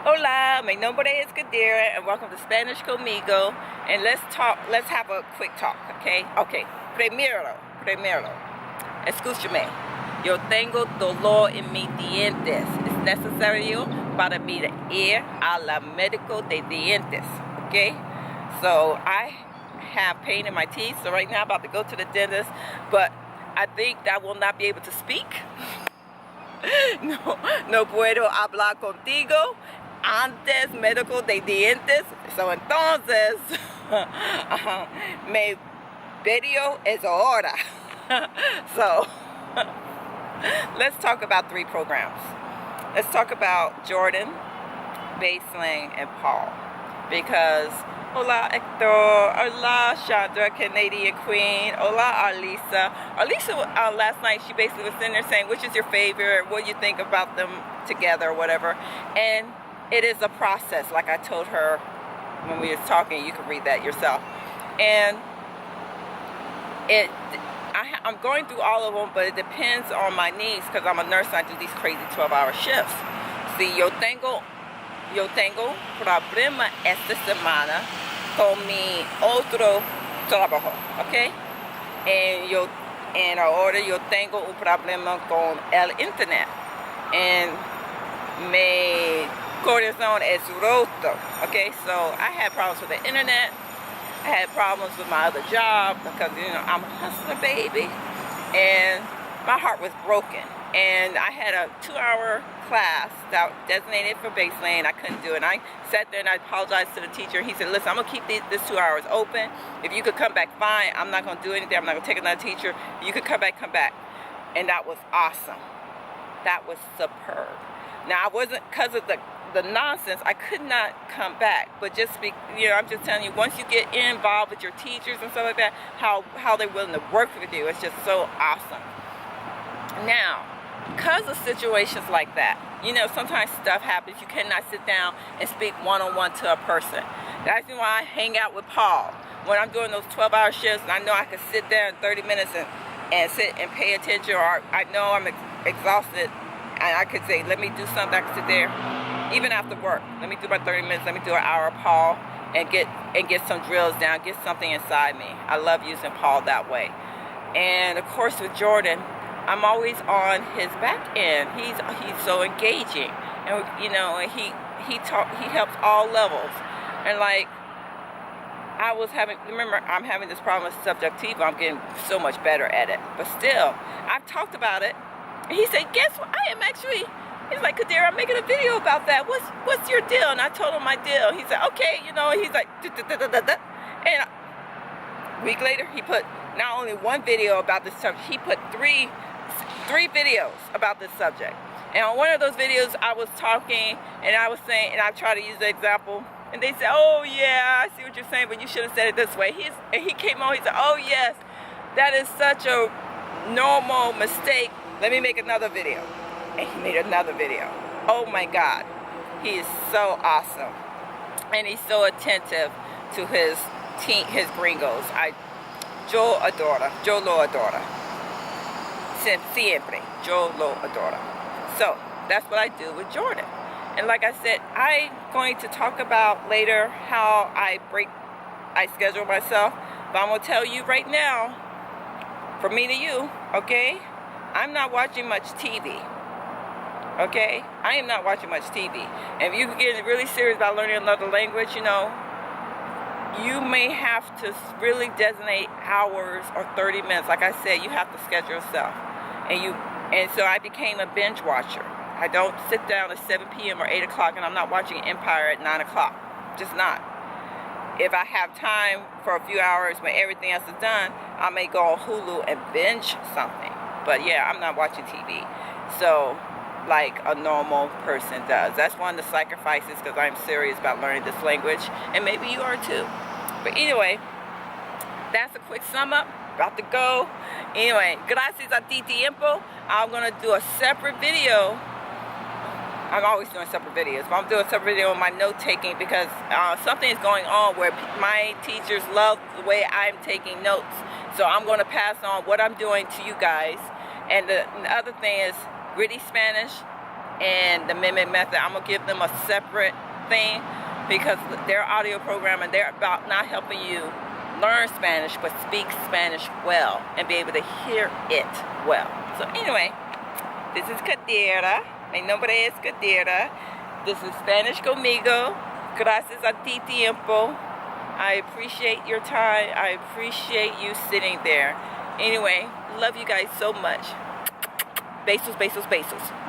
Hola, mi nombre es Kadyra, and welcome to Spanish Conmigo. And let's have a quick talk, okay? Okay, primero, escúchame. Yo tengo dolor en mis dientes. Es necesario para mí ir a la médico de dientes, okay? So I have pain in my teeth, so right now I'm about to go to the dentist, but I think I will not be able to speak. No puedo hablar contigo antes médico de dientes. So entonces mi video es ahora. So let's talk about 3 programs. Let's talk about Jordan, Baselang, and Paul, because hola Hector, hola Chandra, Canadian Queen, hola Arlisa. Arlisa, last night she basically was sitting there saying, which is your favorite, what do you think about them together, or whatever. And it is a process, like I told her when we was talking. You can read that yourself. And I'm going through all of them, but it depends on my needs, because I'm a nurse and I do these crazy 12-hour shifts. See, yo tengo problema esta semana con mi otro trabajo, ¿ok? And ahora yo tengo un problema con el internet. And mi corazón es roto, okay? So I had problems with the internet. I had problems with my other job because, you know, I'm a hustler, baby. And my heart was broken. And I had a 2-hour class that designated for Baselang. I couldn't do it. And I sat there and I apologized to the teacher. He said, listen, I'm going to keep this 2 hours open. If you could come back, fine. I'm not going to do anything. I'm not going to take another teacher. If you could come back, come back. And that was awesome. That was superb. Now, I wasn't, because of the nonsense, I could not come back. But just I'm just telling you, once you get involved with your teachers and stuff like that, how they're willing to work with you, it's just so awesome. Now, because of situations like that, you know, sometimes stuff happens. You cannot sit down and speak one-on-one to a person. That's why I hang out with Paul. When I'm doing those 12-hour shifts, and I know I can sit there in 30 minutes and sit and pay attention, or I know I'm exhausted, and I could say, let me do something. I can sit there, even after work. Let me do my 30 minutes. Let me do an hour of Paul and get some drills down, get something inside me. I love using Paul that way. And of course with Jordan, I'm always on his back end. He's so engaging, and you know, he helps all levels. And like I'm having this problem with subjective. I'm getting so much better at it, but still, I've talked about it. He said, guess what? He's like, Kadyra, I'm making a video about that. What's your deal? And I told him my deal. He said, okay, you know, he's like, and a week later, he put not only 1 video about this subject, he put 3 videos about this subject. And on one of those videos, I was talking, and I was saying, and I tried to use the example, and they said, oh yeah, I see what you're saying, but you should have said it this way. And he came on, he said, oh yes, that is such a normal mistake. Let me make another video. And he made another video. Oh my God, he is so awesome, and he's so attentive to his gringos. Yo lo adoro. Siempre, yo lo adoro. So that's what I do with Jordan. And like I said, I'm going to talk about later how I schedule myself. But I'm gonna tell you right now, from me to you, okay? I'm not watching much TV. Okay? I am not watching much TV. And if you get really serious about learning another language, you know, you may have to really designate hours or 30 minutes. Like I said, you have to schedule yourself. And so I became a binge watcher. I don't sit down at 7 p.m. or 8 o'clock and I'm not watching Empire at 9 o'clock. Just not. If I have time for a few hours when everything else is done, I may go on Hulu and binge something. But yeah, I'm not watching TV. So, like a normal person does. That's one of the sacrifices, because I'm serious about learning this language. And maybe you are too. But anyway, that's a quick sum up. About to go. Anyway, gracias a ti tiempo. I'm going to do a separate video. I'm always doing separate videos, but I'm doing a separate video on my note taking, because something is going on where my teachers love the way I'm taking notes. So I'm going to pass on what I'm doing to you guys. And the other thing is, gritty Spanish, and the Mimic Method, I'm going to give them a separate thing because their audio program and they're about not helping you learn Spanish but speak Spanish well and be able to hear it well. So anyway, this is Kadyra. Mi nombre es Kadyra. This is Spanish Conmigo. Gracias a ti tiempo. I appreciate your time. I appreciate you sitting there. Anyway, love you guys so much. Besos, besos, besos.